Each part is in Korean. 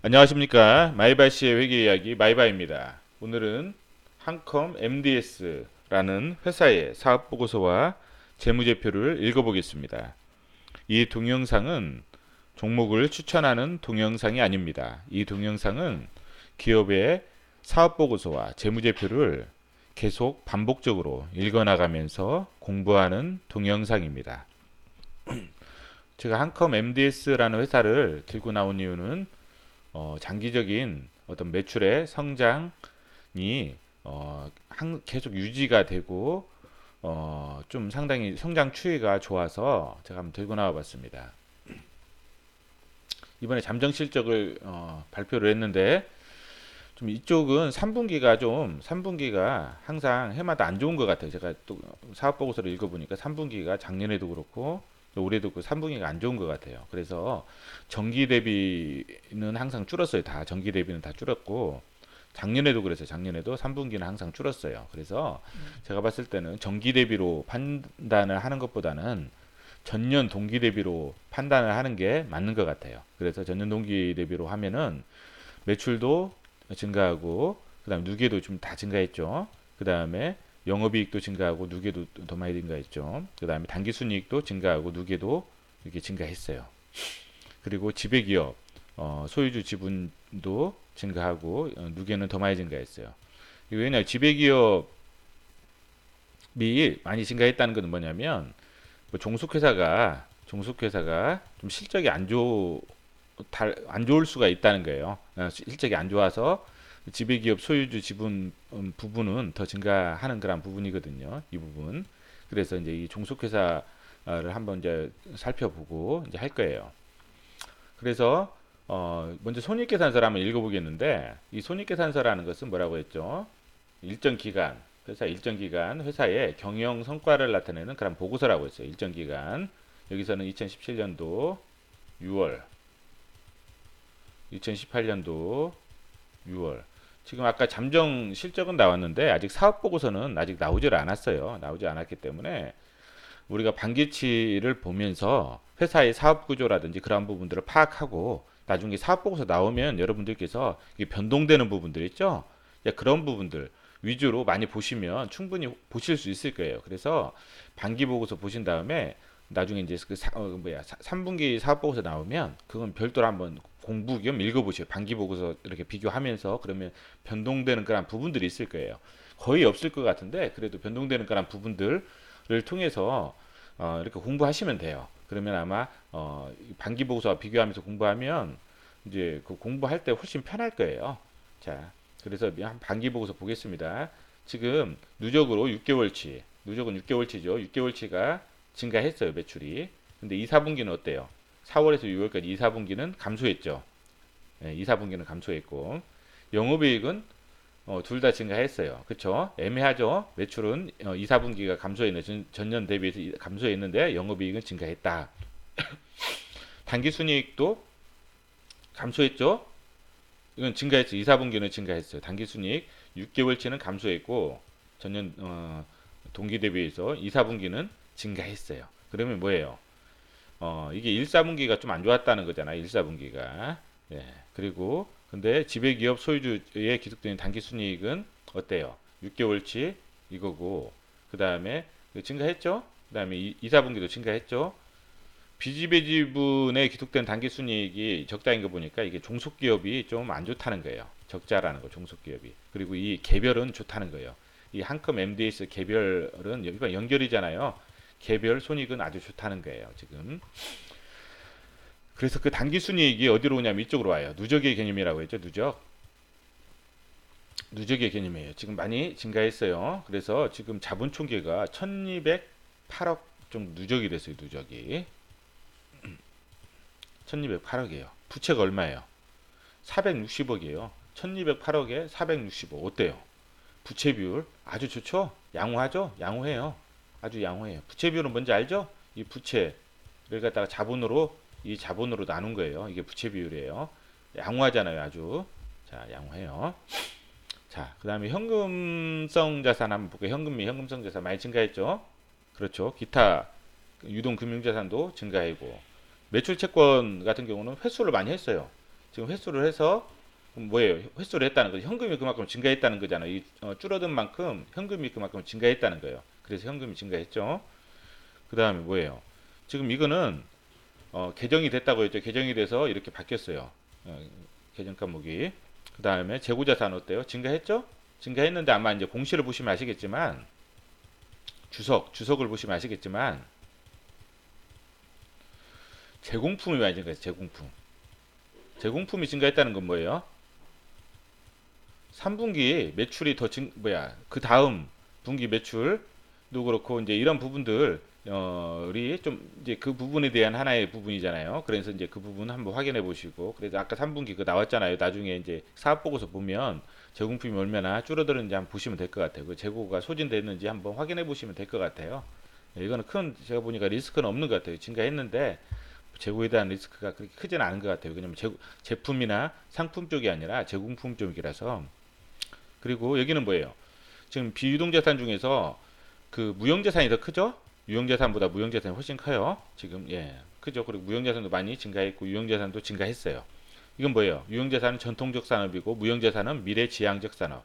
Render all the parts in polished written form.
안녕하십니까. 마이바시의 회계 이야기 마이바입니다. 오늘은 한컴 MDS라는 회사의 사업보고서와 재무제표를 읽어보겠습니다. 이 동영상은 종목을 추천하는 동영상이 아닙니다. 이 동영상은 기업의 사업보고서와 재무제표를 계속 반복적으로 읽어나가면서 공부하는 동영상입니다. 제가 한컴 MDS라는 회사를 들고 나온 이유는 장기적인 어떤 매출의 성장이 계속 유지가 되고 좀 상당히 성장 추이가 좋아서 제가 한번 들고 나와 봤습니다. 이번에 잠정 실적을 발표를 했는데 좀 이쪽은 3분기가 항상 해마다 안 좋은 것 같아요. 제가 또 사업 보고서를 읽어보니까 3분기가 작년에도 그렇고 올해도 그 3분기가 안 좋은 것 같아요. 그래서 전기 대비는 항상 줄었어요. 다 전기 대비는 다 줄었고 작년에도 그랬어요. 작년에도 3분기는 항상 줄었어요. 그래서 제가 봤을 때는 전기 대비로 판단을 하는 것보다는 전년 동기 대비로 판단을 하는 게 맞는 것 같아요. 그래서 전년 동기 대비로 하면은 매출도 증가하고 그다음 누계도 좀 다 증가했죠. 그다음에 영업이익도 증가하고 누계도 더 많이 증가했죠. 그다음에 당기순이익도 증가하고 누계도 이렇게 증가했어요. 그리고 지배기업 소유주 지분도 증가하고 누계는 더 많이 증가했어요. 왜냐 지배기업이 많이 증가했다는 것은 뭐냐면 뭐 종속회사가 좀 실적이 안 좋을 수가 있다는 거예요. 실적이 안 좋아서 지배기업 소유주 지분 부분은 더 증가하는 그런 부분이거든요. 이 부분. 그래서 이제 이 종속회사를 한번 이제 살펴보고 이제 할 거예요. 그래서 먼저 손익계산서를 한번 읽어보겠는데 이 손익계산서라는 것은 뭐라고 했죠? 일정 기간 회사 일정 기간 회사의 경영 성과를 나타내는 그런 보고서라고 했어요. 일정 기간 여기서는 2017년도 6월 2018년도 6월. 지금 아까 잠정 실적은 나왔는데 아직 사업 보고서는 아직 나오질 않았어요. 나오지 않았기 때문에 우리가 반기치를 보면서 회사의 사업 구조라든지 그런 부분들을 파악하고 나중에 사업 보고서 나오면 여러분들께서 이게 변동되는 부분들 있죠? 그런 부분들 위주로 많이 보시면 충분히 보실 수 있을 거예요. 그래서 반기 보고서 보신 다음에 나중에 이제 3분기 사업 보고서 나오면 그건 별도로 한번 공부 겸 읽어보세요. 반기 보고서 이렇게 비교하면서 그러면 변동되는 그런 부분들이 있을 거예요. 거의 없을 것 같은데 그래도 변동되는 그런 부분들을 통해서 이렇게 공부하시면 돼요. 그러면 아마 반기 보고서와 비교하면서 공부하면 이제 그 공부할 때 훨씬 편할 거예요. 자, 그래서 한 반기 보고서 보겠습니다. 지금 누적은 6개월치죠. 6개월치가 증가했어요, 매출이. 근데 2, 4분기는 어때요? 4월에서 6월까지 2, 4분기는 감소했죠. 네, 2, 4분기는 감소했고 영업이익은 둘 다 증가했어요. 그렇죠? 애매하죠. 매출은 2, 4분기가 감소했는데 전년 대비해서 감소했는데 영업이익은 증가했다. 당기순이익도 감소했죠. 이건 증가했어요. 2, 4분기는 증가했어요. 당기순이익 6개월치는 감소했고 전년 동기 대비해서 2, 4분기는 증가했어요. 그러면 뭐예요? 이게 1, 4분기가 좀 안 좋았다는 거잖아요. 1, 4분기가. 예. 그리고 근데 지배기업 소유주의 기록되는 당기순이익은 어때요? 6개월치 이거고 그 다음에 증가했죠? 그 다음에 2, 4분기도 증가했죠? 비지배 지분에 기록된 당기순이익이 적자인 거 보니까 이게 종속기업이 좀 안 좋다는 거예요. 적자라는 거 종속기업이. 그리고 이 개별은 좋다는 거예요. 이 한컴 MDS 개별은 여기가 연결이잖아요. 개별 손익은 아주 좋다는 거예요. 지금. 그래서 그 당기순이익이 어디로 오냐면 이쪽으로 와요. 누적의 개념이라고 했죠. 누적의 개념이에요. 지금 많이 증가했어요. 그래서 지금 자본 총계가 1208억 정도 누적이 됐어요. 누적이. 1208억이에요. 부채가 얼마예요? 460억이에요. 1208억에 460억. 어때요? 부채 비율 아주 좋죠? 양호하죠? 양호해요. 아주 양호해요. 부채 비율은 뭔지 알죠? 이 부채를 갖다가 이 자본으로 나눈 거예요. 이게 부채 비율이에요. 양호하잖아요. 아주. 자, 양호해요. 자, 그 다음에 현금성 자산 한번 볼게요. 현금성 자산 많이 증가했죠? 그렇죠. 기타 유동 금융자산도 증가하고 매출 채권 같은 경우는 회수를 많이 했어요. 지금 회수를 해서 뭐예요? 회수를 했다는 거죠. 현금이 그만큼 증가했다는 거잖아요. 줄어든 만큼 현금이 그만큼 증가했다는 거예요. 그래서 현금이 증가했죠. 그 다음에 뭐예요? 지금 이거는 개정이 됐다고 했죠. 개정이 돼서 이렇게 바뀌었어요. 개정 과목이. 그 다음에 재고자산 어때요? 증가했죠? 증가했는데 아마 이제 공시를 보시면 아시겠지만 주석을 보시면 아시겠지만 제공품이 많이 증가했어요. 제공품이 증가했다는 건 뭐예요? 3분기 매출이 그 다음 분기 매출도 그렇고 이제 이런 부분들 우리 좀 이제 그 부분에 대한 하나의 부분이잖아요. 그래서 이제 그 부분 한번 확인해 보시고 그래서 아까 3분기 그 나왔잖아요. 나중에 이제 사업 보고서 보면 제공품이 얼마나 줄어들었는지 한번 보시면 될 것 같아요. 그 재고가 소진됐는지 한번 확인해 보시면 될 것 같아요. 이거는 제가 보니까 리스크는 없는 것 같아요. 증가했는데 재고에 대한 리스크가 그렇게 크지는 않은 것 같아요. 왜냐면 제품이나 상품 쪽이 아니라 제공품 쪽이라서. 그리고 여기는 뭐예요? 지금 비유동자산 중에서 그 무형자산이 더 크죠? 유형자산보다 무형자산이 훨씬 커요. 지금 크죠. 그리고 무형자산도 많이 증가했고 유형자산도 증가했어요. 이건 뭐예요? 유형자산은 전통적 산업이고 무형자산은 미래지향적 산업.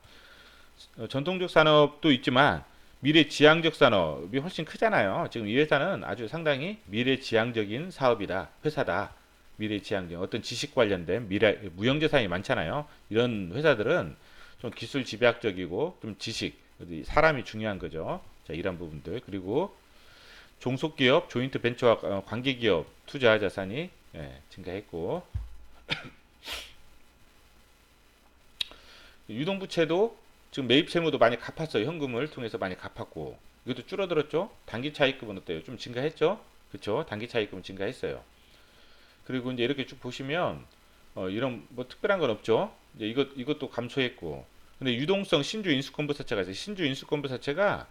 전통적 산업도 있지만 미래지향적 산업이 훨씬 크잖아요. 지금 이 회사는 아주 상당히 미래지향적인 사업이다. 회사다. 미래지향적 어떤 지식 관련된 무형자산이 많잖아요. 이런 회사들은 좀 기술 집약적이고 좀 지식, 사람이 중요한 거죠. 자, 이런 부분들. 그리고 종속기업, 조인트 벤처와 관계기업 투자 자산이 증가했고 유동부채도 지금 매입 채무도 많이 갚았어요. 현금을 통해서 많이 갚았고 이것도 줄어들었죠. 단기 차입금은 어때요? 좀 증가했죠. 그렇죠. 단기 차입금은 증가했어요. 그리고 이제 이렇게 쭉 보시면 이런 뭐 특별한 건 없죠. 이제 이것도 감소했고 근데 유동성 신주 인수권부사채가 있어요. 신주 인수권부사채가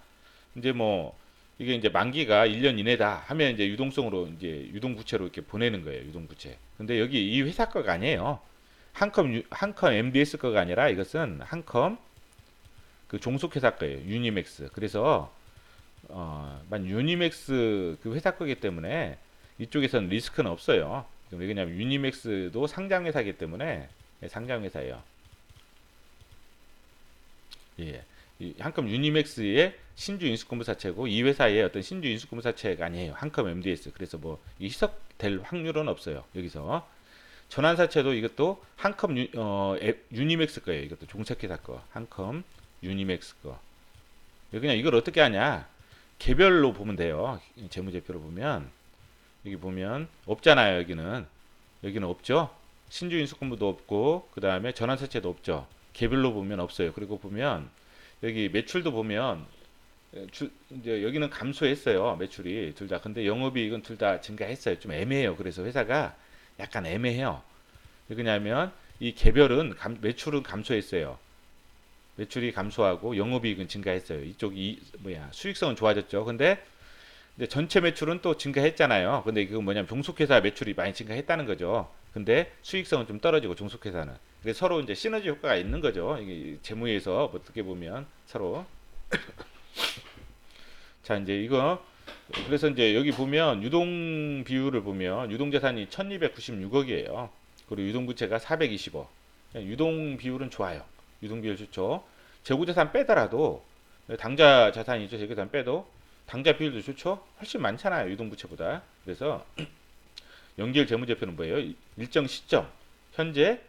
이제 뭐 이게 이제 만기가 1년 이내다 하면 이제 유동성으로 이제 유동부채로 이렇게 보내는 거예요. 유동부채. 근데 여기 이 회사 거가 아니에요. 한컴 MDS 거가 아니라 이것은 한컴 그 종속회사 거예요. 유니맥스. 그래서 만 유니맥스 그 회사 거기 때문에 이쪽에서는 리스크는 없어요. 왜냐하면 유니맥스도 상장회사이기 때문에 상장회사예요. 예. 이 한컴 유니맥스의 신주 인수권부사채고 이 회사의 어떤 신주 인수권부사채가 아니에요. 한컴 MDS. 그래서 뭐 희석될 확률은 없어요. 여기서 전환사채도 이것도 한컴 유니맥스 거예요. 이것도 종색회사 거. 한컴 유니맥스 거. 그냥 이걸 어떻게 하냐? 개별로 보면 돼요. 재무제표로 보면 여기 보면 없잖아요. 여기는 없죠. 신주 인수권부도 없고 그 다음에 전환사채도 없죠. 개별로 보면 없어요. 그리고 보면 여기 매출도 보면 이제 여기는 감소했어요. 매출이 둘 다. 근데 영업이익은 둘 다 증가했어요. 좀 애매해요. 그래서 회사가 약간 애매해요. 왜 그러냐면 이 개별은 매출은 감소했어요. 매출이 감소하고 영업이익은 증가했어요. 이쪽이 수익성은 좋아졌죠. 근데 전체 매출은 또 증가했잖아요. 근데 이거 뭐냐면 종속회사 매출이 많이 증가했다는 거죠. 근데 수익성은 좀 떨어지고 종속회사는. 그래서 서로 이제 시너지 효과가 있는 거죠. 이게 재무에서 어떻게 보면 서로. 자, 이제 이거 그래서 이제 여기 보면 유동 비율을 보면 유동 자산이 1296억이에요. 그리고 유동 부채가 420억. 유동 비율은 좋아요. 유동 비율 좋죠. 재고 자산 빼더라도 당좌 자산이죠. 재고 자산 빼도 당좌 비율도 좋죠. 훨씬 많잖아요. 유동 부채보다. 그래서 연결 재무제표는 뭐예요? 일정 시점 현재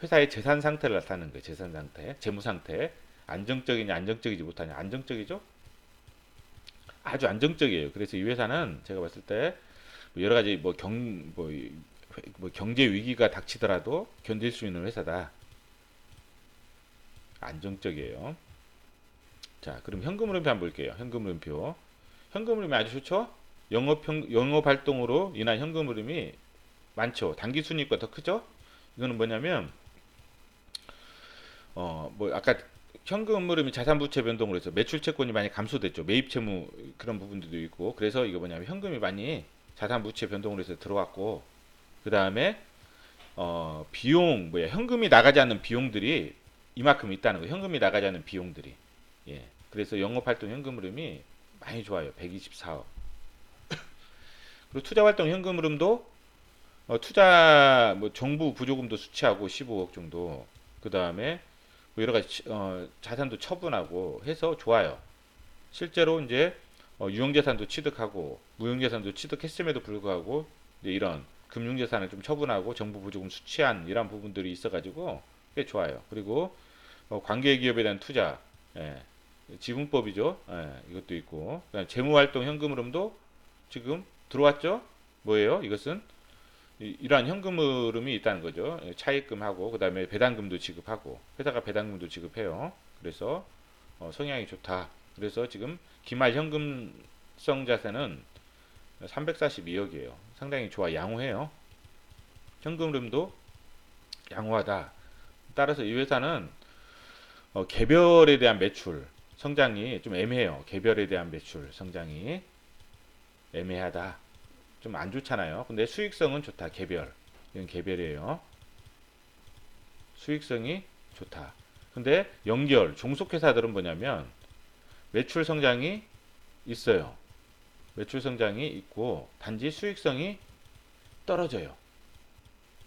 회사의 재산 상태를 나타내는 거예요. 재산 상태, 재무 상태. 안정적이냐 안정적이지 못하냐. 안정적이죠? 아주 안정적이에요. 그래서 이 회사는 제가 봤을 때 여러 가지 뭐 경제 위기가 닥치더라도 견딜 수 있는 회사다. 안정적이에요. 자, 그럼 현금 흐름표 한번 볼게요. 현금 흐름표. 현금 흐름이 아주 좋죠? 영업 활동으로 인한 현금 흐름이 많죠. 단기 순이익보다 더 크죠? 이거는 뭐냐면 뭐 아까 현금 흐름이 자산 부채 변동으로 해서 매출 채권이 많이 감소됐죠. 매입 채무 그런 부분들도 있고. 그래서 이거 뭐냐면 현금이 많이 자산 부채 변동으로 해서 들어왔고 그다음에 비용 현금이 나가지 않는 비용들이 이만큼 있다는 거. 현금이 나가지 않는 비용들이. 예. 그래서 영업 활동 현금 흐름이 많이 좋아요. 124억. 그리고 투자 활동 현금 흐름도 투자 뭐 정부 부조금도 수취하고 15억 정도. 그 다음에 뭐 여러 가지 자산도 처분하고 해서 좋아요. 실제로 이제 유형자산도 취득하고 무형자산도 취득했음에도 불구하고 이제 이런 금융자산을 좀 처분하고 정부 보조금 수취한 이런 부분들이 있어가지고 꽤 좋아요. 그리고 관계기업에 대한 투자, 예, 지분법이죠. 예, 이것도 있고 그다음에 재무활동 현금 흐름도 지금 들어왔죠. 뭐예요? 이것은 이러한 현금 흐름이 있다는 거죠. 예, 차입금하고 그다음에 배당금도 지급하고 회사가 배당금도 지급해요. 그래서 성향이 좋다. 그래서 지금 기말 현금성 자산은 342억이에요. 상당히 좋아, 양호해요. 현금 흐름도 양호하다. 따라서 이 회사는 개별에 대한 매출 성장이 좀 애매해요. 개별에 대한 매출 성장이 애매하다. 좀 안 좋잖아요. 근데 수익성은 좋다. 개별. 이건 개별이에요. 수익성이 좋다. 근데 연결, 종속회사들은 뭐냐면 매출 성장이 있어요. 매출 성장이 있고 단지 수익성이 떨어져요.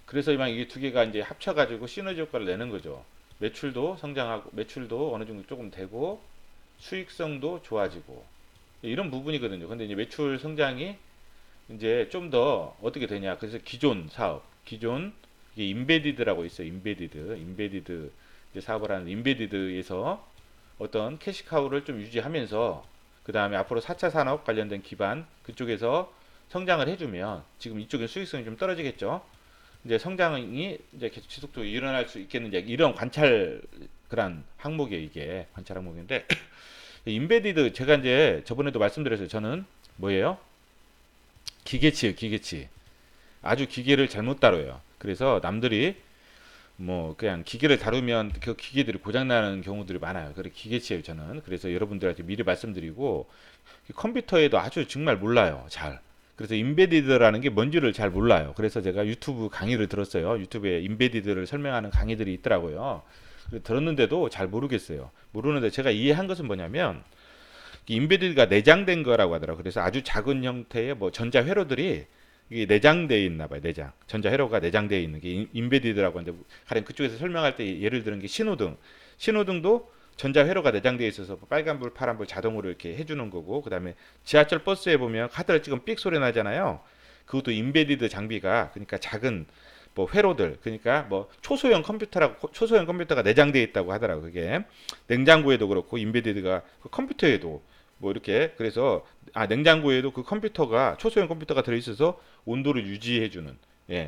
그래서 이게 두 개가 이제 합쳐가지고 시너지 효과를 내는 거죠. 매출도 성장하고 매출도 어느 정도 조금 되고 수익성도 좋아지고 이런 부분이거든요. 근데 이제 매출 성장이 이제 좀 더 어떻게 되냐. 그래서 기존 사업, 기존 이게 인베디드라고 있어요. 인베디드 이제 사업을 하는 인베디드에서 어떤 캐시카우를 좀 유지하면서 그 다음에 앞으로 4차 산업 관련된 기반 그쪽에서 성장을 해주면 지금 이쪽에 수익성이 좀 떨어지겠죠. 이제 성장이 이제 계속 지속적으로 일어날 수 있겠는지 이런 관찰 그런 항목이에요. 이게 관찰 항목인데 인베디드 제가 이제 저번에도 말씀드렸어요. 저는 뭐예요? 기계치예요. 기계치. 아주 기계를 잘못 다뤄요. 그래서 남들이 뭐 그냥 기계를 다루면 그 기계들이 고장나는 경우들이 많아요. 그래 기계치예요. 저는. 그래서 여러분들한테 미리 말씀드리고 컴퓨터에도 아주 정말 몰라요. 잘. 그래서 인베디드라는 게 뭔지를 잘 몰라요. 그래서 제가 유튜브 강의를 들었어요. 유튜브에 인베디드를 설명하는 강의들이 있더라고요. 들었는데도 잘 모르겠어요. 모르는데 제가 이해한 것은 뭐냐면 인베디드가 내장된 거라고 하더라고요. 그래서 아주 작은 형태의 뭐 전자 회로들이 이게 내장되어 있나 봐요. 내장. 전자 회로가 내장되어 있는 게 인베디드라고 하는데 가령 그쪽에서 설명할 때 예를 들은 게 신호등. 신호등도 전자 회로가 내장되어 있어서 빨간불, 파란불 자동으로 이렇게 해주는 거고 그다음에 지하철 버스에 보면 카드를 찍으면 삑 소리 나잖아요. 그것도 인베디드 장비가 그러니까 작은 뭐 회로들 그러니까 뭐 초소형 컴퓨터가 내장되어 있다고 하더라고. 그게 냉장고에도 그렇고 인베디드가 그 컴퓨터에도 뭐 이렇게 그래서 냉장고에도 그 컴퓨터가 초소형 컴퓨터가 들어있어서 온도를 유지해주는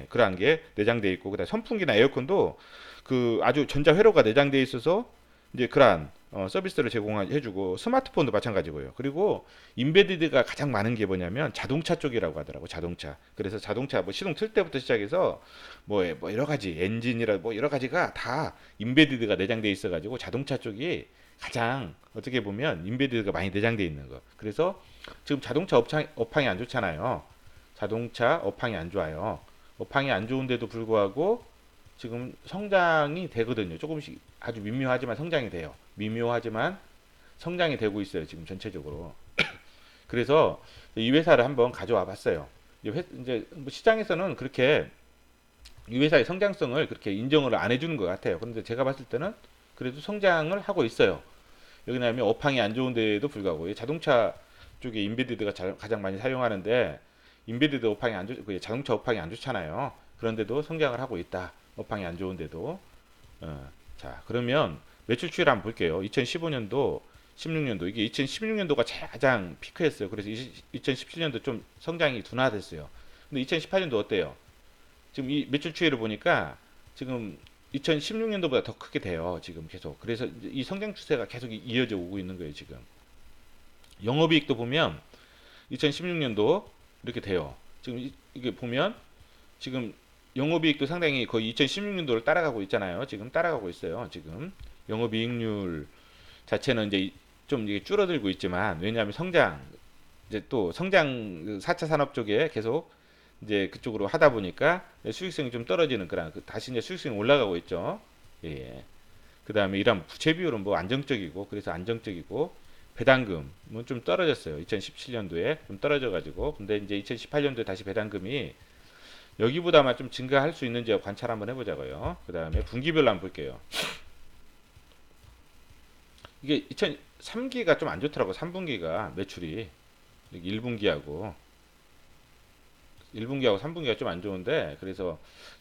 그러한 게 내장되어 있고 그다음 선풍기나 에어컨도 그 아주 전자 회로가 내장되어 있어서 이제 그러한 서비스를 제공해주고 스마트폰도 마찬가지고요. 그리고 인베디드가 가장 많은 게 뭐냐면 자동차 쪽이라고 하더라고. 자동차. 그래서 자동차 뭐 시동 틀 때부터 시작해서 뭐 여러 가지 엔진이라 뭐 여러 가지가 다 인베디드가 내장돼 있어가지고 자동차 쪽이 가장 어떻게 보면 인베디드가 많이 내장돼 있는 거. 그래서 지금 자동차 업황이 안 좋잖아요. 자동차 업황이 안 좋아요. 업황이 안 좋은데도 불구하고 지금 성장이 되거든요. 조금씩 아주 미묘하지만 성장이 돼요. 미묘하지만 성장이 되고 있어요. 지금 전체적으로. 그래서 이 회사를 한번 가져와 봤어요. 이제 뭐 시장에서는 그렇게 이 회사의 성장성을 그렇게 인정을 안 해주는 것 같아요. 그런데 제가 봤을 때는 그래도 성장을 하고 있어요. 여기냐면 업황이 안 좋은데도 불구하고 자동차 쪽에 인베디드가 가장 많이 사용하는데 인베디드 업황이 안 좋, 자동차 업황이 안 좋잖아요. 그런데도 성장을 하고 있다. 업황이 안 좋은데도. 자, 그러면 매출 추이를 한번 볼게요. 2015년도, 16년도 이게 2016년도가 가장 피크였어요. 그래서 2017년도 좀 성장이 둔화됐어요. 근데 2018년도 어때요? 지금 이 매출 추이를 보니까 지금 2016년도보다 더 크게 돼요. 지금 계속. 그래서 이 성장 추세가 계속 이어져 오고 있는 거예요. 지금. 영업이익도 보면 2016년도 이렇게 돼요. 지금 이게 보면 지금 영업이익도 상당히 거의 2016년도를 따라가고 있잖아요. 지금 따라가고 있어요. 지금 영업이익률 자체는 이제 좀 이게 줄어들고 있지만 왜냐하면 이제 또 성장 4차 산업 쪽에 계속 이제 그쪽으로 하다 보니까 수익성이 좀 떨어지는 그런 다시 이제 수익성이 올라가고 있죠. 예. 그 다음에 이런 부채 비율은 뭐 안정적이고 그래서 안정적이고 배당금은 좀 떨어졌어요. 2017년도에 좀 떨어져가지고 근데 이제 2018년도에 다시 배당금이 여기보다만 좀 증가할 수 있는지 관찰 한번 해보자고요. 그 다음에 분기별로 한번 볼게요. 이게 2003기가 좀 안 좋더라고. 3분기가 매출이 1분기하고 3분기가 좀 안 좋은데, 그래서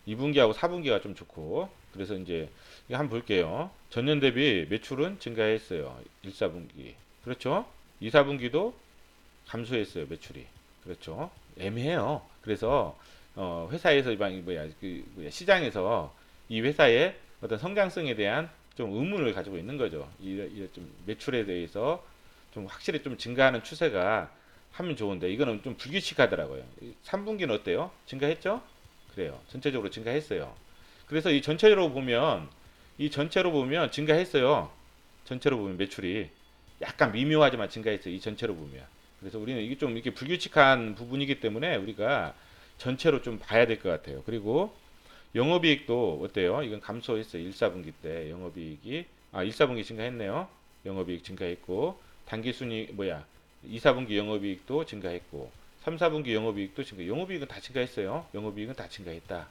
2분기하고 4분기가 좀 좋고, 그래서 이제 이거 한번 볼게요. 전년 대비 매출은 증가했어요. 1, 4분기. 그렇죠? 2, 4분기도 감소했어요. 매출이. 그렇죠? 애매해요. 그래서 회사에서 시장에서 이 회사의 어떤 성장성에 대한 좀 의문을 가지고 있는 거죠. 좀 매출에 대해서 좀 확실히 좀 증가하는 추세가 하면 좋은데, 이거는 좀 불규칙하더라고요. 3분기는 어때요? 증가했죠? 그래요. 전체적으로 증가했어요. 그래서 이 전체로 보면 증가했어요. 전체로 보면 매출이 약간 미묘하지만 증가했어요. 이 전체로 보면. 그래서 우리는 이게 좀 이렇게 불규칙한 부분이기 때문에 우리가 전체로 좀 봐야 될 것 같아요. 그리고 영업이익도 어때요? 이건 감소했어요. 1, 4분기 때 영업이익이 1, 4분기 증가했네요. 영업이익 증가했고, 당기순이 2, 4분기 영업이익도 증가했고, 3, 4분기 영업이익도 영업이익은 다 증가했어요. 영업이익은 다 증가했다.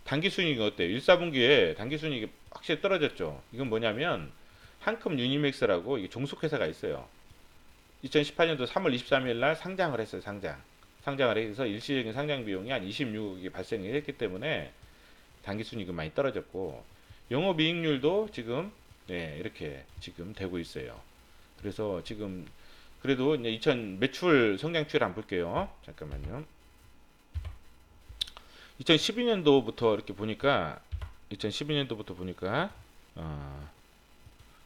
당기순이익은 어때요? 1, 4분기에 당기순이익이 확실히 떨어졌죠. 이건 뭐냐면 한컴 유니맥스라고 이게 종속회사가 있어요. 2018년도 3월 23일 날 상장을 했어요. 상장을 해서 일시적인 상장 비용이 한 26억이 발생했기 때문에 당기순이익은 많이 떨어졌고, 영업이익률도 지금 이렇게 지금 되고 있어요. 그래서 지금 그래도 이제 2000 매출 성장치를 한번 볼게요. 잠깐만요. 2012년도부터 이렇게 보니까 2012년도부터 보니까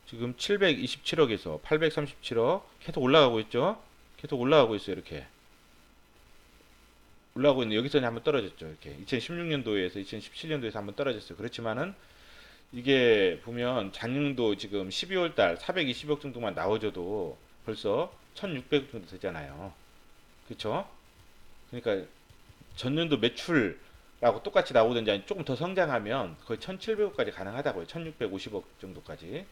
지금 727억에서 837억 계속 올라가고 있죠. 계속 올라가고 있어요. 이렇게 올라가고 있는데 여기서 한번 떨어졌죠. 이렇게 2016년도에서 2017년도에서 한번 떨어졌어요. 그렇지만은 이게 보면 작년도 지금 12월 달 420억 정도만 나와줘도 벌써 1600억 정도 되잖아요. 그렇죠? 그러니까 전년도 매출하고 똑같이 나오든지 아니 조금 더 성장하면 거의 1700억까지 가능하다고요. 1650억 정도까지.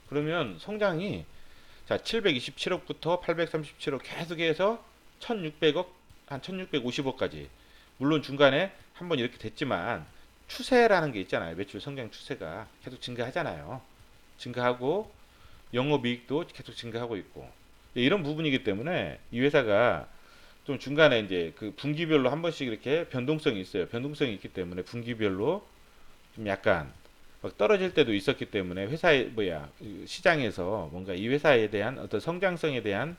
그러면 성장이 자 727억부터 837억 계속해서 1600억 한 1650억까지. 물론 중간에 한번 이렇게 됐지만 추세라는 게 있잖아요. 매출 성장 추세가 계속 증가하잖아요. 증가하고 영업이익도 계속 증가하고 있고, 이런 부분이기 때문에 이 회사가 좀 중간에 이제 그 분기별로 한 번씩 이렇게 변동성이 있어요. 변동성이 있기 때문에 분기별로 좀 약간 막 떨어질 때도 있었기 때문에 회사의 시장에서 뭔가 이 회사에 대한 어떤 성장성에 대한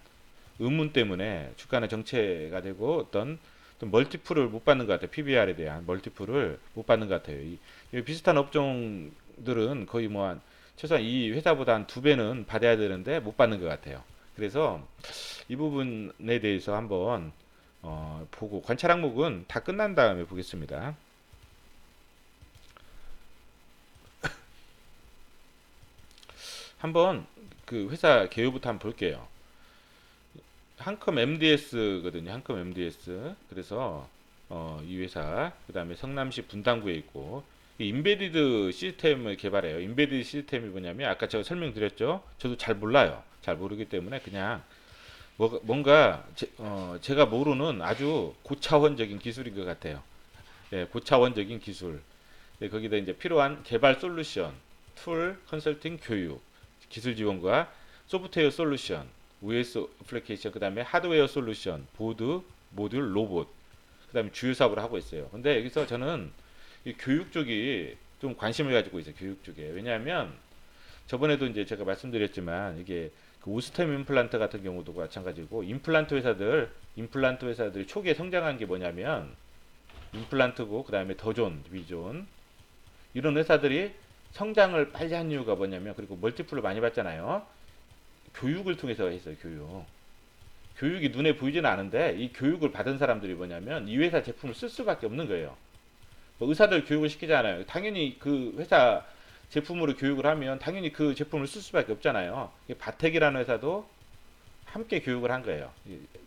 의문 때문에 주가는 정체가 되고 어떤 멀티플을 못 받는 것 같아요. PBR에 대한 멀티플을 못 받는 것 같아요. 이 비슷한 업종들은 거의 뭐 한 최소한 이 회사보다 한 두 배는 받아야 되는데 못 받는 것 같아요. 그래서 이 부분에 대해서 한번 보고 관찰 항목은 다 끝난 다음에 보겠습니다. 한번 그 회사 개요부터 한번 볼게요. 한컴 MDS거든요. 한컴 MDS. 그래서 이 회사 그다음에 성남시 분당구에 있고, 이 인베디드 시스템을 개발해요. 인베디드 시스템이 뭐냐면 아까 제가 설명드렸죠. 저도 잘 몰라요. 잘 모르기 때문에 그냥 뭔가 제가 모르는 아주 고차원적인 기술인 것 같아요. 예, 고차원적인 기술. 예, 거기다 이제 필요한 개발 솔루션, 툴, 컨설팅, 교육, 기술 지원과 소프트웨어 솔루션, OS 애플리케이션, 그 다음에 하드웨어 솔루션, 보드, 모듈, 로봇, 그 다음에 주요 사업을 하고 있어요. 근데 여기서 저는 이 교육 쪽이 좀 관심을 가지고 있어요. 교육 쪽에. 왜냐하면 저번에도 이제 제가 말씀드렸지만 이게 그 오스템 임플란트 같은 경우도 마찬가지고, 임플란트 회사들이 초기에 성장한 게 뭐냐면 임플란트고, 그 다음에 더존, 위존, 이런 회사들이 성장을 빨리 한 이유가 뭐냐면, 그리고 멀티플을 많이 받잖아요. 교육을 통해서 했어요. 교육이 눈에 보이지는 않은데 이 교육을 받은 사람들이 뭐냐면 이 회사 제품을 쓸 수밖에 없는 거예요. 뭐 의사들 교육을 시키잖아요. 당연히 그 회사 제품으로 교육을 하면 당연히 그 제품을 쓸 수밖에 없잖아요. 바텍이라는 회사도 함께 교육을 한 거예요.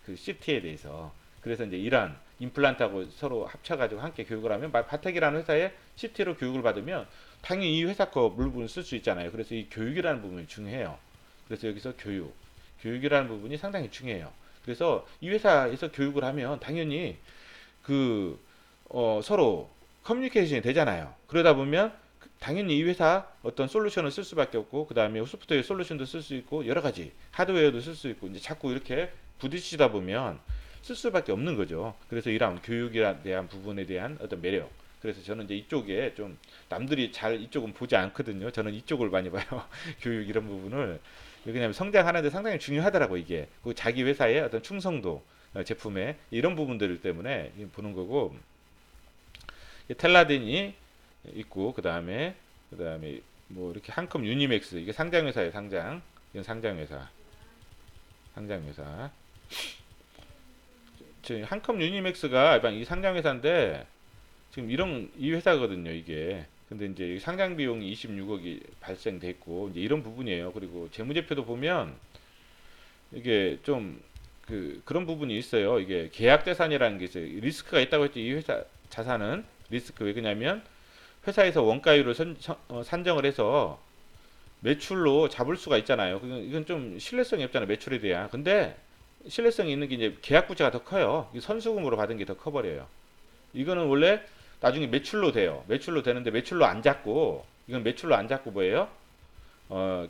그 CT에 대해서. 그래서 이제 이런 임플란트하고 서로 합쳐가지고 함께 교육을 하면 바텍이라는 회사에 CT로 교육을 받으면 당연히 이 회사 거 물건을 쓸 수 있잖아요. 그래서 이 교육이라는 부분이 중요해요. 그래서 여기서 교육이라는 부분이 상당히 중요해요. 그래서 이 회사에서 교육을 하면 당연히 그 서로 커뮤니케이션이 되잖아요. 그러다 보면 당연히 이 회사 어떤 솔루션을 쓸 수밖에 없고 그 다음에 소프트웨어 솔루션도 쓸 수 있고 여러 가지 하드웨어도 쓸 수 있고 이제 자꾸 이렇게 부딪히다 보면 쓸 수밖에 없는 거죠. 그래서 이런 교육에 대한 부분에 대한 어떤 매력. 그래서 저는 이제 이쪽에 좀 남들이 잘 이쪽은 보지 않거든요. 저는 이쪽을 많이 봐요. 교육 이런 부분을. 왜냐하면 성장하는데 상당히 중요하더라고 이게. 그 자기 회사의 어떤 충성도 제품에 이런 부분들 때문에 보는 거고 텔라딘이 있고 그 다음에 뭐 이렇게 한컴 유니맥스 이게 상장 회사예요. 상장. 이건 상장 회사. 상장 회사. 지금 한컴 유니맥스가 이 상장 회사인데 지금 이런 이 회사거든요, 이게. 근데 이제 상장 비용이 26억이 발생됐고 이제 이런 부분이에요. 그리고 재무제표도 보면 이게 좀 그런 부분이 있어요. 이게 계약 자산이라는 게 있어요. 리스크가 있다고 했죠. 이 회사 자산은 리스크 왜 그러냐면 회사에서 원가율을 산정을 해서 매출로 잡을 수가 있잖아요. 이건 좀 신뢰성이 없잖아요. 매출에 대한. 근데 신뢰성이 있는 게 이제 계약 부채가 더 커요. 선수금으로 받은 게 더 커버려요. 이거는 원래 나중에 매출로 돼요. 매출로 되는데 매출로 안 잡고 이건 매출로 안 잡고 뭐예요?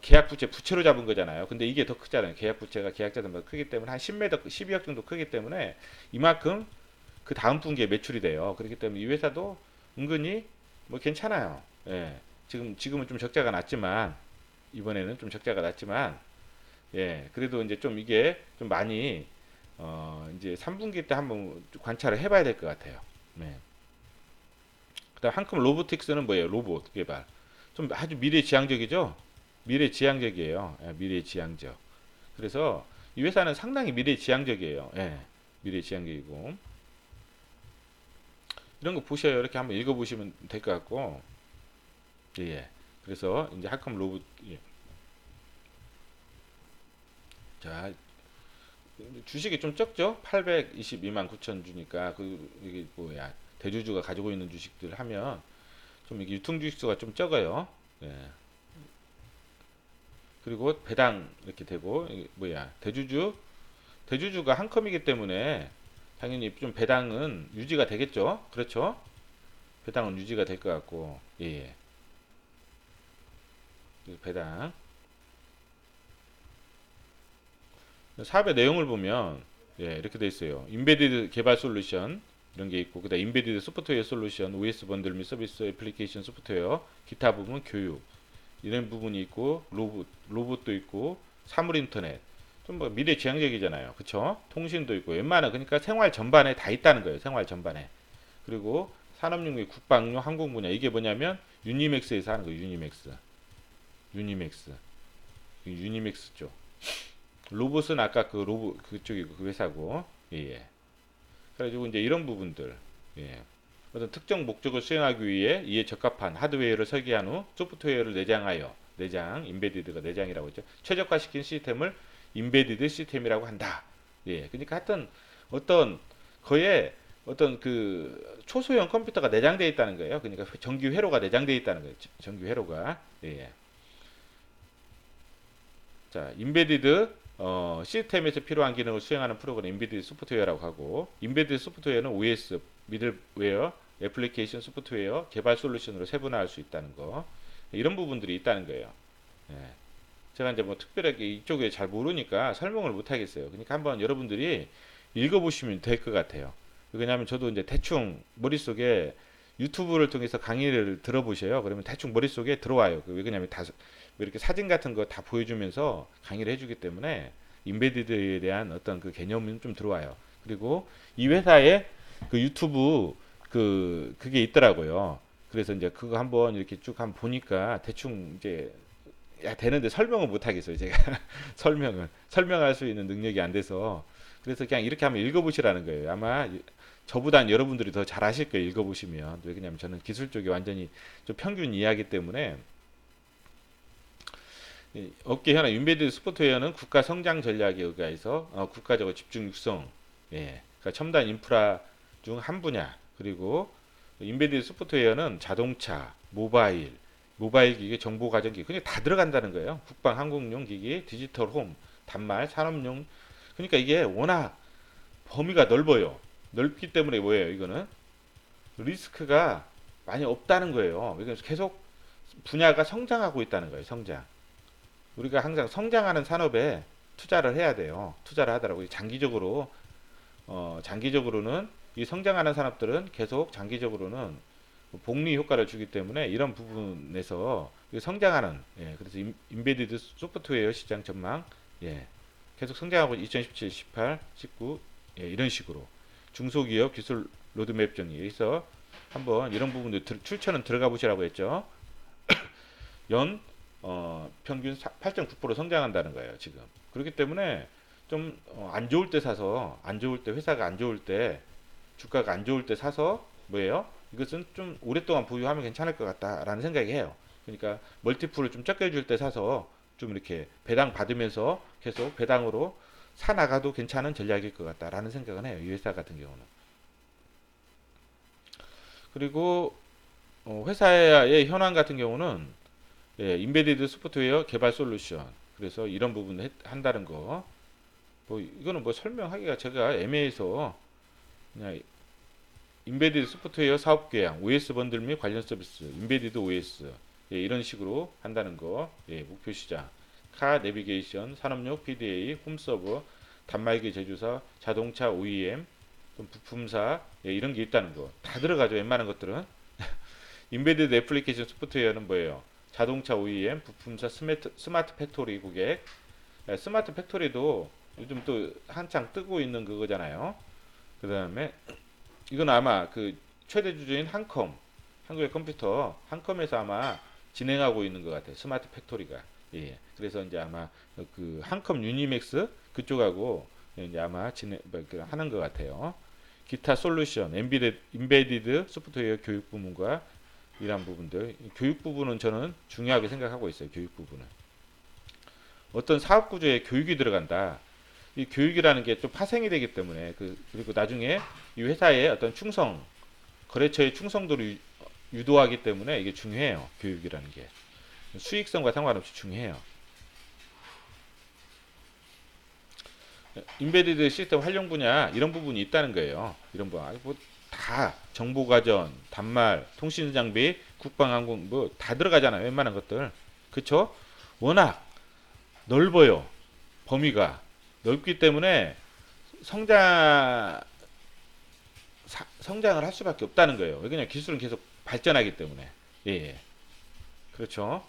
계약 부채 부채로 잡은 거잖아요. 근데 이게 더 크잖아요. 계약 부채가 계약 자산보다 크기 때문에 한 10매더 12억 정도 크기 때문에 이만큼 그 다음 분기에 매출이 돼요. 그렇기 때문에 이 회사도 은근히 뭐 괜찮아요. 예. 지금은 좀 적자가 났지만 이번에는 좀 적자가 났지만 예. 그래도 이제 좀 이게 좀 많이 이제 3분기 때 한번 관찰을 해봐야 될 것 같아요. 네. 그다음 한컴 로보틱스는 뭐예요? 로봇 개발. 좀 아주 미래지향적이죠? 미래지향적이에요. 예, 미래지향적. 그래서 이 회사는 상당히 미래지향적이에요. 예, 미래지향적이고. 이런 거 보셔요. 이렇게 한번 읽어보시면 될 것 같고. 예, 예. 그래서 이제 한컴 로봇. 예. 자, 주식이 좀 적죠? 822만 9천 주니까 이게 뭐야? 대주주가 가지고 있는 주식들 하면 좀 이게 유통 주식수가 좀 적어요. 예. 그리고 배당 이렇게 되고 뭐야? 대주주가 한 컴이기 때문에 당연히 좀 배당은 유지가 되겠죠. 그렇죠? 배당은 유지가 될 것 같고 예. 배당 사업의 내용을 보면 예, 이렇게 돼 있어요. 인베디드 개발 솔루션 이런 게 있고 그다음 인베디드 소프트웨어 솔루션, OS 번들 및 서비스 애플리케이션 소프트웨어, 기타 부분 교육 이런 부분이 있고 로봇도 있고 사물 인터넷 좀 뭐 미래 지향적이잖아요. 그쵸? 통신도 있고 웬만한 그러니까 생활 전반에 다 있다는 거예요. 생활 전반에. 그리고 산업용, 국방용, 항공 분야 이게 뭐냐면 유니맥스에서 하는 거예요. 유니맥스. 유니맥스 쪽. 로봇은 아까 그 로봇 그쪽이 그 회사고. 예. 예. 그래가지고 이제 이런 부분들. 예. 어떤 특정 목적을 수행하기 위해 이에 적합한 하드웨어를 설계한 후 소프트웨어를 내장하여 인베디드가 내장이라고 했죠. 최적화시킨 시스템을 인베디드 시스템이라고 한다. 예. 그러니까 하여튼 어떤 거에 어떤 그 초소형 컴퓨터가 내장되어 있다는 거예요. 그러니까 전기 회로가 내장되어 있다는 거예요. 전기 회로가. 예. 자, 인베디드 시스템에서 필요한 기능을 수행하는 프로그램 인베디드 소프트웨어라고 하고 인베디드 소프트웨어는 OS, 미들웨어, 애플리케이션 소프트웨어, 개발 솔루션으로 세분화할 수 있다는 거 이런 부분들이 있다는 거예요. 예. 제가 이제 뭐 특별하게 이쪽에 잘 모르니까 설명을 못 하겠어요. 그러니까 한번 여러분들이 읽어보시면 될 것 같아요. 왜냐하면 저도 이제 대충 머릿속에 유튜브를 통해서 강의를 들어보셔요. 그러면 대충 머릿속에 들어와요. 왜 그러냐면 다 이렇게 사진 같은 거 다 보여주면서 강의를 해주기 때문에 인베디드에 대한 어떤 그 개념은 좀 들어와요. 그리고 이 회사에 그 유튜브 그게 있더라고요. 그래서 이제 그거 한번 이렇게 쭉 한번 보니까 대충 이제 야 되는데 설명을 못 하겠어요. 제가 설명할 수 있는 능력이 안 돼서 그래서 그냥 이렇게 한번 읽어보시라는 거예요. 아마 저보단 여러분들이 더 잘 아실 거예요. 읽어보시면. 왜냐면 저는 기술 쪽이 완전히 좀 평균 이하기 때문에 업계 현황 인베디드 소프트웨어는 국가 성장 전략에 의해서 국가적으로 집중 육성, 예, 그러니까 첨단 인프라 중 한 분야. 그리고 인베디드 소프트웨어는 자동차, 모바일 기기, 정보 가전기기, 그냥 다 들어간다는 거예요. 국방 항공용 기기, 디지털 홈, 단말, 산업용. 그러니까 이게 워낙 범위가 넓어요. 넓기 때문에 뭐예요? 이거는 리스크가 많이 없다는 거예요. 그래서 계속 분야가 성장하고 있다는 거예요. 성장. 우리가 항상 성장하는 산업에 투자를 해야 돼요. 투자를 하더라고요. 장기적으로 장기적으로는 이 성장하는 산업들은 계속 장기적으로는 복리 효과를 주기 때문에 이런 부분에서 성장하는, 예, 그래서 인베디드 소프트웨어 시장 전망, 예, 계속 성장하고 2017, 18, 19, 예, 이런 식으로 중소기업 기술 로드맵 정리에서 한번 이런 부분들 출처는 들어가 보시라고 했죠. 연 평균 8.9% 성장한다는 거예요, 지금. 그렇기 때문에 좀 안 좋을 때 사서, 안 좋을 때, 회사가 안 좋을 때, 주가가 안 좋을 때 사서 뭐예요? 이것은 좀 오랫동안 보유하면 괜찮을 것 같다라는 생각이 해요. 그러니까 멀티플을 좀 적게 줄 때 사서 좀 이렇게 배당 받으면서 계속 배당으로 사 나가도 괜찮은 전략일 것 같다라는 생각은 해요. 이 회사 같은 경우는. 그리고 회사의 현황 같은 경우는, 예, 인베디드 소프트웨어 개발 솔루션. 그래서 이런 부분 한다는 거. 뭐 이거는 뭐 설명하기가 제가 애매해서 그냥 인베디드 소프트웨어 사업 계약, OS 번들 및 관련 서비스, 인베디드 OS, 예, 이런 식으로 한다는 거. 예, 목표 시장, 카 내비게이션, 산업용 PDA, 홈서버, 단말기 제조사, 자동차 OEM, 부품사, 예, 이런 게 있다는 거. 다 들어가죠. 웬만한 것들은. 인베디드 애플리케이션 소프트웨어는 뭐예요? 자동차 OEM, 부품사, 스마트 팩토리 고객. 예, 스마트 팩토리도 요즘 또 한창 뜨고 있는 그거잖아요. 그 다음에 이건 아마 그 최대 주주인 한컴, 한국의 컴퓨터 한컴에서 아마 진행하고 있는 것 같아요. 스마트 팩토리가. 예. 그래서 이제 아마 그 한컴 유니맥스 그쪽하고 이제 아마 하는 것 같아요. 기타 솔루션, 인베디드 소프트웨어 교육 부문과 이런 부분들. 교육 부분은 저는 중요하게 생각하고 있어요. 교육 부분은. 어떤 사업 구조에 교육이 들어간다. 이 교육이라는 게 좀 파생이 되기 때문에 그리고 나중에 이 회사의 어떤 충성, 거래처의 충성도를 유도하기 때문에 이게 중요해요. 교육이라는 게 수익성과 상관없이 중요해요. 인베디드 시스템 활용 분야 이런 부분이 있다는 거예요. 이런 부분 뭐다 정보가전, 단말, 통신 장비, 국방항공 뭐 다 들어가잖아요. 웬만한 것들. 그쵸? 워낙 넓어요. 범위가 넓기 때문에 성장 성장을 할 수밖에 없다는 거예요. 왜냐면 기술은 계속 발전하기 때문에. 예, 예. 그렇죠.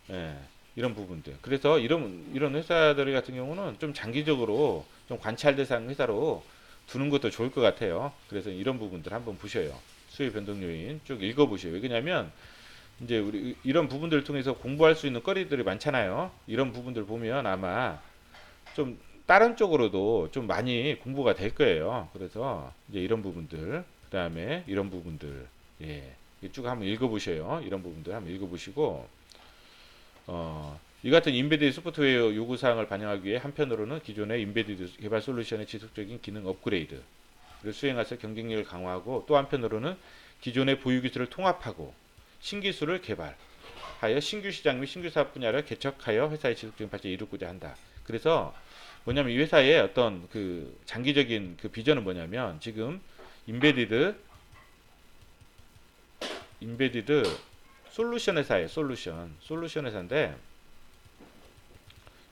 예. 이런 부분들. 그래서 이런 회사들 같은 경우는 좀 장기적으로 좀 관찰 대상 회사로 두는 것도 좋을 것 같아요. 그래서 이런 부분들 한번 보셔요. 수요 변동 요인 쭉 읽어보셔요. 왜냐면 이제 우리 이런 부분들을 통해서 공부할 수 있는 거리들이 많잖아요. 이런 부분들 보면 아마 좀 다른 쪽으로도 좀 많이 공부가 될 거예요. 그래서 이제 이런 부분들, 그 다음에 이런 부분들, 예, 쭉 한번 읽어보셔요. 이런 부분들 한번 읽어보시고, 이 같은 인베디드 소프트웨어 요구사항을 반영하기 위해 한편으로는 기존의 인베디드 개발 솔루션의 지속적인 기능 업그레이드를 수행해서 경쟁력을 강화하고 또 한편으로는 기존의 보유 기술을 통합하고 신기술을 개발하여 신규 시장 및 신규 사업 분야를 개척하여 회사의 지속적인 발전을 이루고자 한다. 그래서 뭐냐면 이 회사의 어떤 그 장기적인 그 비전은 뭐냐면 지금 인베디드 솔루션 회사예요. 솔루션 회사인데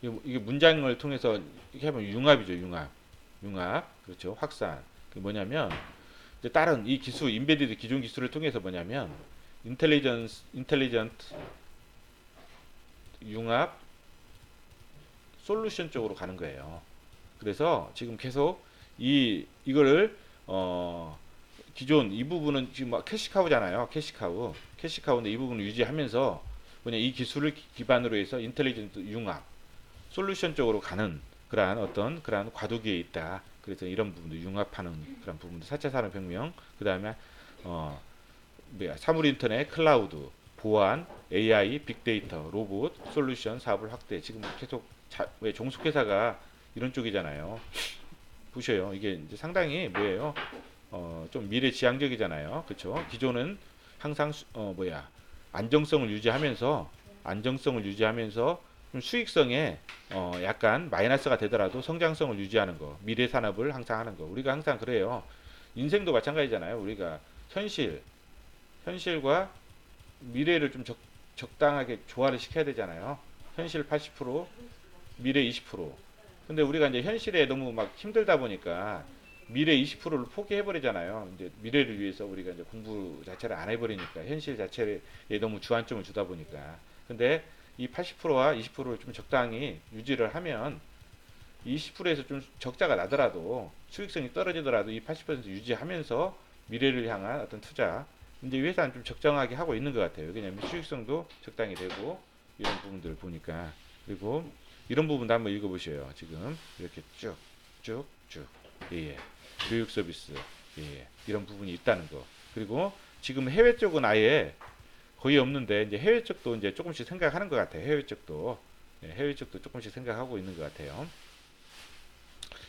이게 문장을 통해서 이렇게 하면 융합이죠. 융합 그렇죠. 확산. 그 뭐냐면 이제 다른 이 기술 인베디드 기존 기술을 통해서 뭐냐면 인텔리전트 융합 솔루션 쪽으로 가는 거예요. 그래서 지금 계속 이거를 기존 이 부분은 지금 막 캐시카우잖아요. 캐시카우인데 이 부분을 유지하면서 뭐냐 이 기술을 기반으로 해서 인텔리전트 융합 솔루션 쪽으로 가는 그러한 과도기에 있다. 그래서 이런 부분도 융합하는 그런 부분도 4차 산업혁명 그다음에 사물 인터넷, 클라우드, 보안, AI, 빅데이터, 로봇, 솔루션 사업을 확대. 지금 계속 왜 종속회사가 이런 쪽이잖아요. 보셔요. 이게 이제 상당히 뭐예요? 좀 미래지향적이잖아요. 그렇죠? 기존은 항상 안정성을 유지하면서 좀 수익성에 약간 마이너스가 되더라도 성장성을 유지하는 거, 미래 산업을 항상 하는 거. 우리가 항상 그래요. 인생도 마찬가지잖아요. 우리가 현실, 현실과 미래를 좀 적당하게 조화를 시켜야 되잖아요. 현실 80%, 미래 20%. 근데 우리가 이제 현실에 너무 막 힘들다 보니까 미래 20%를 포기해 버리잖아요. 이제 미래를 위해서 우리가 이제 공부 자체를 안 해버리니까 현실 자체에 너무 주안점을 주다 보니까. 근데 이 80%와 20%를 좀 적당히 유지를 하면 20%에서 좀 적자가 나더라도 수익성이 떨어지더라도 이 80% 유지하면서 미래를 향한 어떤 투자 이제 회사는 좀 적정하게 하고 있는 것 같아요. 왜냐하면 수익성도 적당히 되고 이런 부분들을 보니까 그리고 이런 부분도 한번 읽어보셔요. 지금 이렇게 쭉쭉쭉 예, 교육 서비스 예, 이런 부분이 있다는 거 그리고 지금 해외 쪽은 아예 거의 없는데 이제 해외 쪽도 이제 조금씩 생각하는 것 같아요. 해외 쪽도 해외 쪽도 조금씩 생각하고 있는 것 같아요.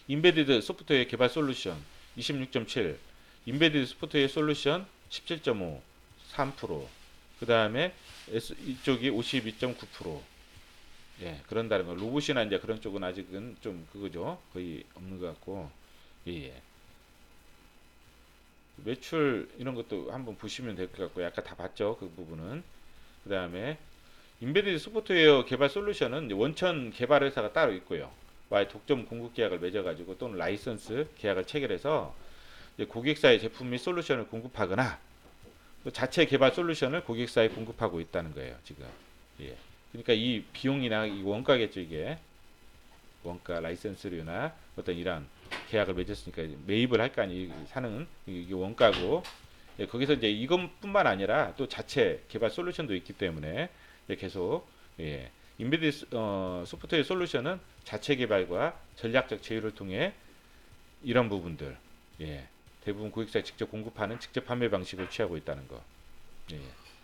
인베디드 소프트웨어 개발 솔루션 26.7, 인베디드 소프트웨어 솔루션 17.5, 3%. 그 다음에 이쪽이 52.9%. 예, 그런다는 거. 로봇이나 이제 그런 쪽은 아직은 좀 그거죠. 거의 없는 것 같고. 예, 예. 매출 이런 것도 한번 보시면 될 것 같고, 약간 다 봤죠. 그 부분은. 그 다음에 인베디드 소프트웨어 개발 솔루션은 원천 개발 회사가 따로 있고요. 와의 독점 공급 계약을 맺어가지고 또는 라이선스 계약을 체결해서 고객사의 제품 및 솔루션을 공급하거나 또 자체 개발 솔루션을 고객사에 공급하고 있다는 거예요. 지금. 예. 그러니까 이 비용이나 이 원가겠죠. 이게 원가 라이선스료나 어떤 이런 계약을 맺었으니까 매입을 할 거 아니 사는 이게 원가고 예, 거기서 이제 이것뿐만 아니라 또 자체 개발 솔루션도 있기 때문에 계속 예, 인베디드 소프트웨어 솔루션은 자체 개발과 전략적 제휴를 통해 이런 부분들 예, 대부분 고객사에 직접 공급하는 직접 판매 방식을 취하고 있다는 거. 예,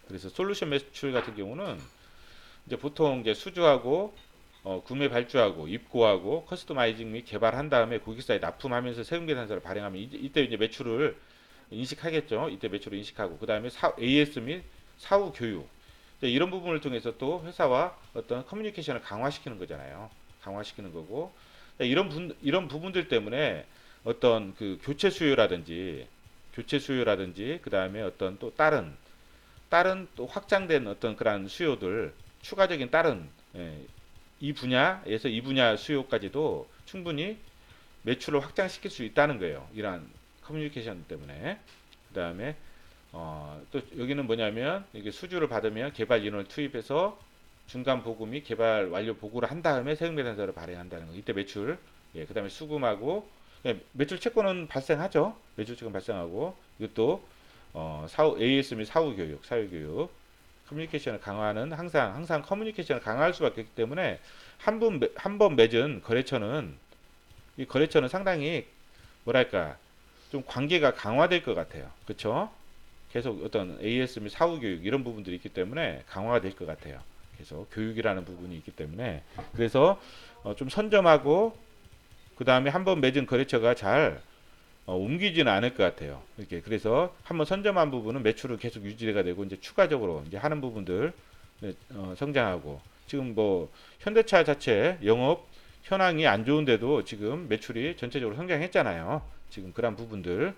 그래서 솔루션 매출 같은 경우는 이제 보통 이제 수주하고 구매 발주하고 입고하고 커스터마이징 및 개발한 다음에 고객사에 납품하면서 세금 계산서를 발행하면 이때 이제 매출을 인식하겠죠. 이때 매출을 인식하고 그 다음에 AS 및 사후 교육 이런 부분을 통해서 또 회사와 어떤 커뮤니케이션을 강화시키는 거잖아요. 강화시키는 거고 이런 부분들 때문에 어떤 그 교체 수요라든지 그 다음에 어떤 또 다른 또 확장된 어떤 그런 수요들 추가적인 다른 예, 이 분야에서 이 분야 수요까지도 충분히 매출을 확장시킬 수 있다는 거예요. 이러한 커뮤니케이션 때문에. 그 다음에 또 여기는 뭐냐면 이게 수주를 받으면 개발 인원을 투입해서 중간 보고 및 개발 완료 보고를 한 다음에 세금계산서를 발행한다는 거. 이때 매출, 예, 그 다음에 수금하고 예, 매출 채권은 발생하죠. 매출 채권 발생하고 이것도 사후 AS 및 사후 교육, 커뮤니케이션을 강화하는 항상 커뮤니케이션을 강화할 수밖에 없기 때문에 한 번 맺은 거래처는 이 거래처는 상당히 뭐랄까 좀 관계가 강화될 것 같아요. 그렇죠? 계속 어떤 AS 및 사후 교육 이런 부분들이 있기 때문에 강화가 될 것 같아요. 계속 교육이라는 부분이 있기 때문에 그래서 좀 선점하고 그 다음에 한 번 맺은 거래처가 잘 옮기지는 않을 것 같아요. 이렇게 그래서 한번 선점한 부분은 매출을 계속 유지가 되고 이제 추가적으로 이제 하는 부분들 성장하고 지금 뭐 현대차 자체 영업 현황이 안 좋은데도 지금 매출이 전체적으로 성장했잖아요. 지금 그런 부분들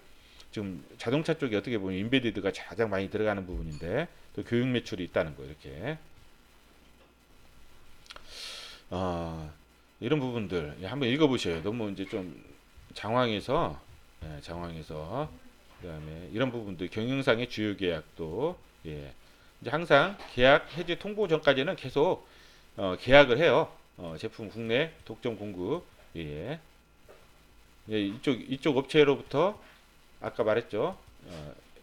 지금 자동차 쪽이 어떻게 보면 인베디드가 가장 많이 들어가는 부분인데 또 교육 매출이 있다는 거 이렇게 이런 부분들 한번 읽어보셔요. 너무 이제 좀 장황해서 장황해서 그다음에 이런 부분들 경영상의 주요 계약도 예. 이제 항상 계약 해지 통보 전까지는 계속 계약을 해요. 제품 국내 독점 공급 예. 예, 이쪽 업체로부터 아까 말했죠.